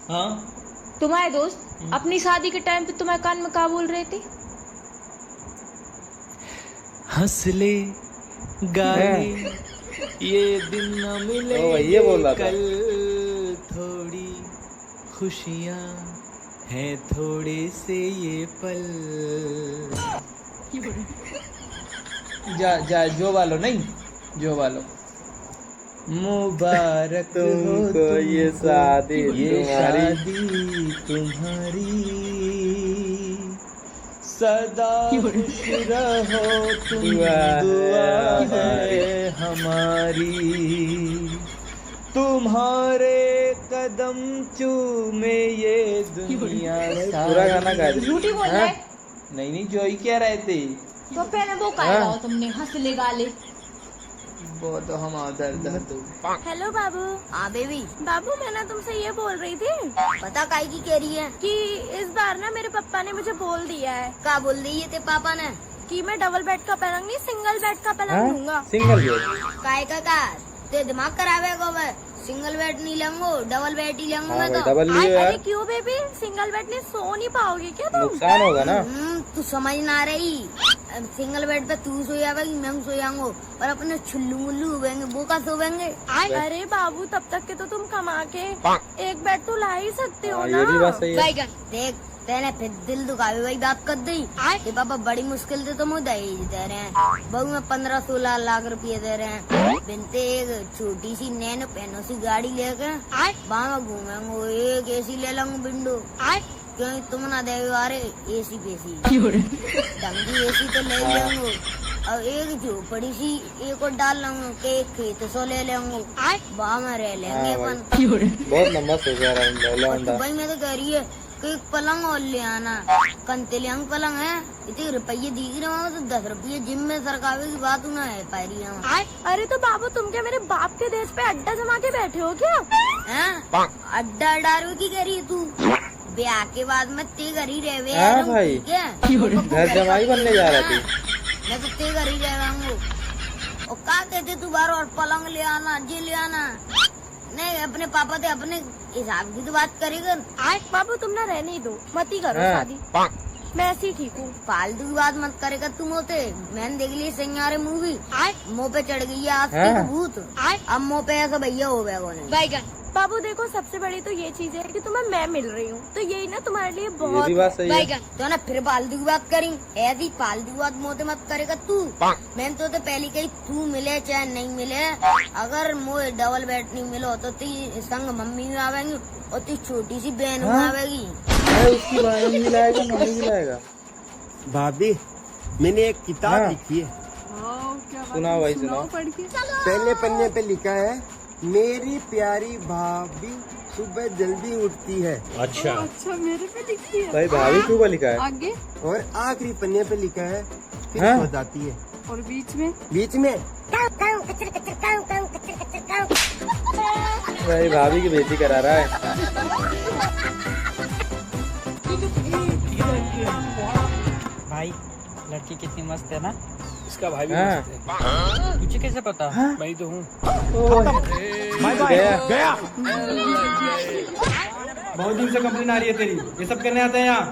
हाँ। तुम्हारे दोस्त अपनी शादी के टाइम पे तुम्हारे कान में क्या बोल रहे थे? हंस ले गा ले ये दिन न मिले ये बोल रहा था। कल, थोड़ी खुशियाँ हैं थोड़े से ये पल। जा जा जो वालो नहीं, जो वालो। मुबारक तुमको ये शादी तुम्हारी, सदा खुश रहो तुम, दुआ है हमारी। तुम्हारे कदम चूमे ये दुनिया सारी। पूरा गाना गा दे। झूठी बोल रहा है। नहीं जो ही कह रहे थे। तो पहले वो क्या गाओ तुमने, हंस ले गा ले। वो तो हम दर्द। हेलो बाबू। हाँ बेबी। बाबू मैं ना तुमसे ये बोल रही थी, पता काई की कह रही है कि इस बार ना मेरे पापा ने मुझे बोल दिया है। क्या बोल दी है तेरे पापा ने? कि मैं डबल बेड का पलंग नहीं सिंगल बेड का पलंग लूंगा। सिंगल बेड काय का ते दिमाग खराब है मैं सिंगल बेड नहीं लूंगो, डबल बेड ही लूंगा मैं तो। डबल लियो यार। अरे क्यों बेबी, सिंगल बेड में सो नहीं पाओगे क्या तुम? नुकसान होगा ना। तू समझ ना रही, सिंगल बेड पे तू सो जाएगी मैं सो जाऊंगा और अपने छुल्लू मुल्लू होंगे, वो का सोएंगे। अरे बाबू तब तक के तो तुम कमा के एक बेड तो ला ही सकते हो ना। ये भी बात सही है। देख तेने फिर दिल दुखावे वही बात कर दी कि पापा बड़ी मुश्किल से तो मुझे दहेज दे रहे हैं, बहू में 15-16 लाख रुपए दे रहे हैं, बिनते एक छोटी सी नैनो पैनो सी गाड़ी लेके वहाँ घूमेंगे, एक एसी ले लूंगा विंडो, क्योंकि तुम ना दे अरे एसी पेसी ढंगी एसी तो ले लेंगे, और एक झोपड़ी सी एक और डाल लूंगा के एक खेत सो ले लेंगे, वहाँ में रह लेंगे अपन। बहुत लंबा सोच रहा है भाई मैं तो कह रही है कि एक पलंग और ले आना, कंतेलियांग पलंग है, इतने रुपये दी रहा हूँ तो 10 रुपये जिम में सरकावे की बात ना है पा रही है। अरे तो बाबू तुम क्या मेरे बाप के देश पे अड्डा जमा के बैठे हो क्या? अड्डा डारू की कह रही है तू? ब्याह के बाद मैं ते घर ही रह भाई क्या घर जमाई बनने जा रहा थी। मैं तो ते घर ही रहूंगा। और क्या कहते तू बार और पलंग ले आना जी ले आना, नहीं अपने पापा से अपने हिसाब की तो बात करेगा। आज बाबू तुम ना रहने ही दो, मत ही करो शादी, मैं ऐसे ही ठीक हूँ। फालतू की बात मत करेगा तुम होते। मैंने देख ली सिंगारे मूवी, मुँह पे चढ़ गई है आज भूत, अब मुँह पे ऐसा भैया हो गया। बाबू देखो सबसे बड़ी तो ये चीज है कि तुम्हें मैं मिल रही हूँ, तो यही ना तुम्हारे लिए बहुत तो ना फिर फालतू की बात करी, ऐसी फालतू की बात मोते मत करेगा तू। मैंने तो पहले कही तू मिले चाहे नहीं मिले, अगर मुझे डबल बेड नहीं मिलो तो ती संग मम्मी भी आवेंगी और ती छोटी सी बहन भी आवेगी। उसकी भाई मिलाएगा मम्मी मिलाएगा। भाभी मैंने एक किताब लिखी है। सुनाओ भाई सुनाओ। पहले पन्ने पे लिखा है, मेरी प्यारी भाभी सुबह जल्दी उठती है। अच्छा मेरे पे लिखती है भाई, भाभी क्यों लिखा है? आगे और आखिरी पन्ने पे लिखा है, फिर सो जाती है। और बीच में भाई भाभी की बेइज्जती करा रहा है। भाई लड़की कितनी मस्त है ना। इसका भाई भी मस्त है। तुझे कैसे पता? मैं तो हूँ। गया बहुत दिन से कंप्लेन आ रही है तेरी, ये सब करने आते हैं यहाँ।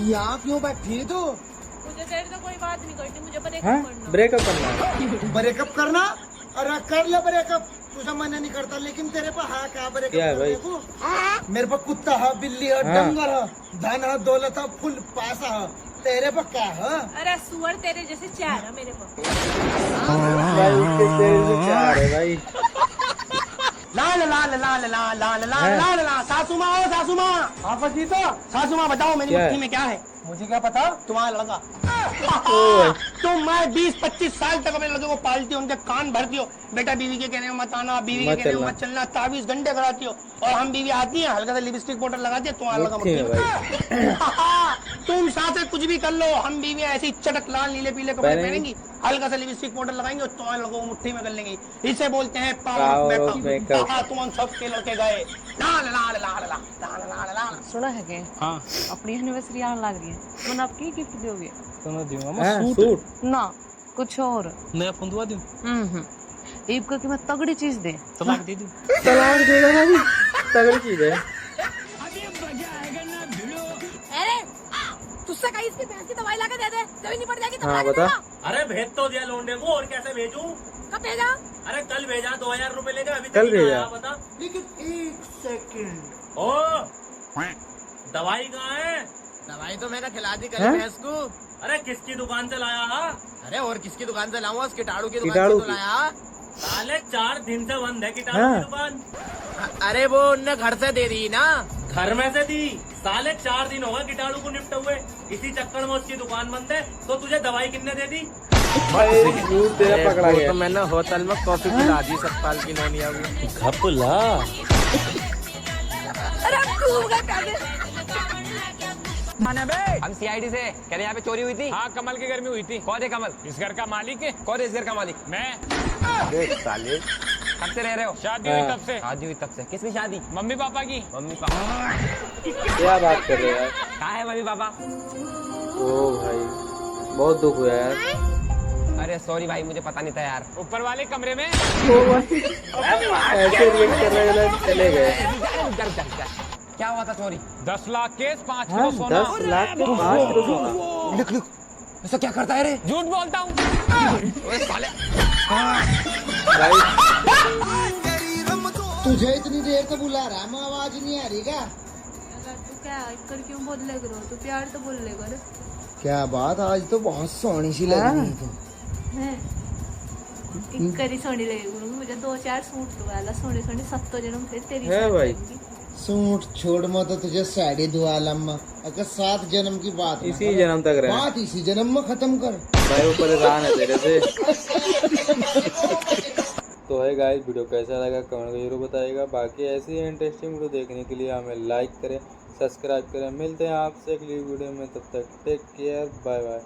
यहाँ क्यों बैठी तो? मुझे तेरे से कोई बात नहीं करनी, मुझे ब्रेकअप करना। ब्रेकअप करना? अरे कर ले ब्रेकअप, तुझे मना नहीं करता, लेकिन तेरे पे हाँ क्या ब्रेकअप? क्या है भाई? मेरे पे कुत्ता है, बिल्ली है, डंगर है, धन है, दौलत है, फुल पैसा है, तेरे पे क्या है? अरे सुअर तेरे जैसे चार है मेरे पास। भाई उसके तेरे से चार है भाई। लाल लाल लाल लाल लाल लाल लाल लाल सासू माँ हो, सासू माँ आप जी तो सासू माँ बताओ मेरी मुट्ठी में क्या है? मुझे क्या पता, तुम्हारा लगा। तुम मैं 20-25 साल तक अपने लड़के को पालती हो, उनके कान भरती हो, बेटा बीवी के कहने में मत आना, बीवी के कहने में मत चलना, 23 घंटे कराती हो, और हम बीवी आती है हल्का सा लिपस्टिक पाउडर लगाती है, तुम्हारा लगा मुट्ठी में। तुम साथ कुछ भी कर लो, हम बीवी ऐसी चटक लाल नीले पीले कपड़े पहनेंगी, हल्का सा लिपस्टिक पाउडर लगाएंगे और तुम्हारे लोगों को मुट्ठी में कर लेंगे। इसे बोलते हैं पावर ऑफ मेकअप। तुम सब के लड़के गए लाल लाल लाल लाल लाल लाल। सुना है कि हाँ अपनी एनिवर्सरी आने लग रही है, तुम आप की गिफ्ट दोगे? तुम्हें दूंगा मैं सूट। ना कुछ और। नया फोन दुआ दूं? ईब का कीमत तगड़ी चीज दे। तलाक दे दूं? तलाक देगा भाई, तगड़ी चीज है। अरे तुझसे कहीं इसकी भैंस की दवाई लाके दे दे, कभी नहीं पड़ जाएगी तो हाँ बता। अरे भेज तो दिया लोंडे को, और कैसे भेजूं? कब भेजा? अरे कल भेजा, 2000 रुपए लेके अभी कल तक नहीं भेजा? आया, बता। लेकिन 1 सेकंड। ओ दवाई कहाँ है? दवाई तो मैंने खिला दी कल हैं? भैंस को। अरे किसकी दुकान से लाया हा? अरे और किसकी दुकान से लाऊंगा, उस कीटाणु की दुकान कीटाणु से तो की। लाया। साले 4 दिन से बंद है कीटाणु हाँ। की दुकान। अरे वो उनने घर से दे दी ना। घर में से दी। साले 4 दिन हो गए कीटाणु को निपटे हुए, इसी चक्कर में उसकी दुकान बंद है। तो तुझे दवाई किसने दे दी? भाई झूठ तेरा पकड़ा वो गया। तो मैंने होटल में कॉफी पिला दी सतपाल की नोनिया को। घपला। हम सीआईडी से कह रहे यहाँ पे चोरी हुई थी। हाँ, कमल के घर में हुई थी। कौन है कमल? इस घर का मालिक है। कौन है इस घर का मालिक? मैं। साले कब से रह रहे हो? शादी हुई तब से। शादी हुई तब से। किसकी शादी? मम्मी पापा की। Mummy papa. क्या बात कर रहे हो यार? कहाँ है मम्मी पापा? ओ भाई बहुत दुख हुआ यार। अरे सॉरी भाई, मुझे पता नहीं था यार। ऊपर वाले कमरे में। ऐसे रिएक्ट कर रहे हैं, चले गए। क्या हुआ था? सॉरी। 10 लाख केस, 5 हाँ, किलो सोना। 10 लाख के 5 किलो सोना। लिख लिख। ऐसा क्या करता है रे? झूठ बोलता हूँ। साले भाई तुझे इतनी देर से बुला रहा है, आवाज नहीं आ रही क्या? तू क्या कर क्यों बोल ले करो? तू प्यार तो बोल ले कर। क्या बात, आज तो बहुत सोनी सी लग रही है। एक करी सोनी लगेगी मुझे। 2-4 सूट तो वाला सोने सोने सब तो जन्म फिर तेरी है साथ भाई। लगेगी। सूट छोड़ मत, तो तुझे साड़ी दुआ लम्मा। अगर 7 जन्म की बात इसी जन्म तक रहे बात इसी जन्म में खत्म कर। भाई, वो परेशान है तेरे से। तो है गाइस, वीडियो कैसा लगा कमेंट में जरूर बताइएगा। बाकी ऐसी इंटरेस्टिंग वीडियो देखने के लिए हमें लाइक करें, सब्सक्राइब करें। मिलते हैं आपसे अगली वीडियो में, तब तक टेक केयर, बाय बाय।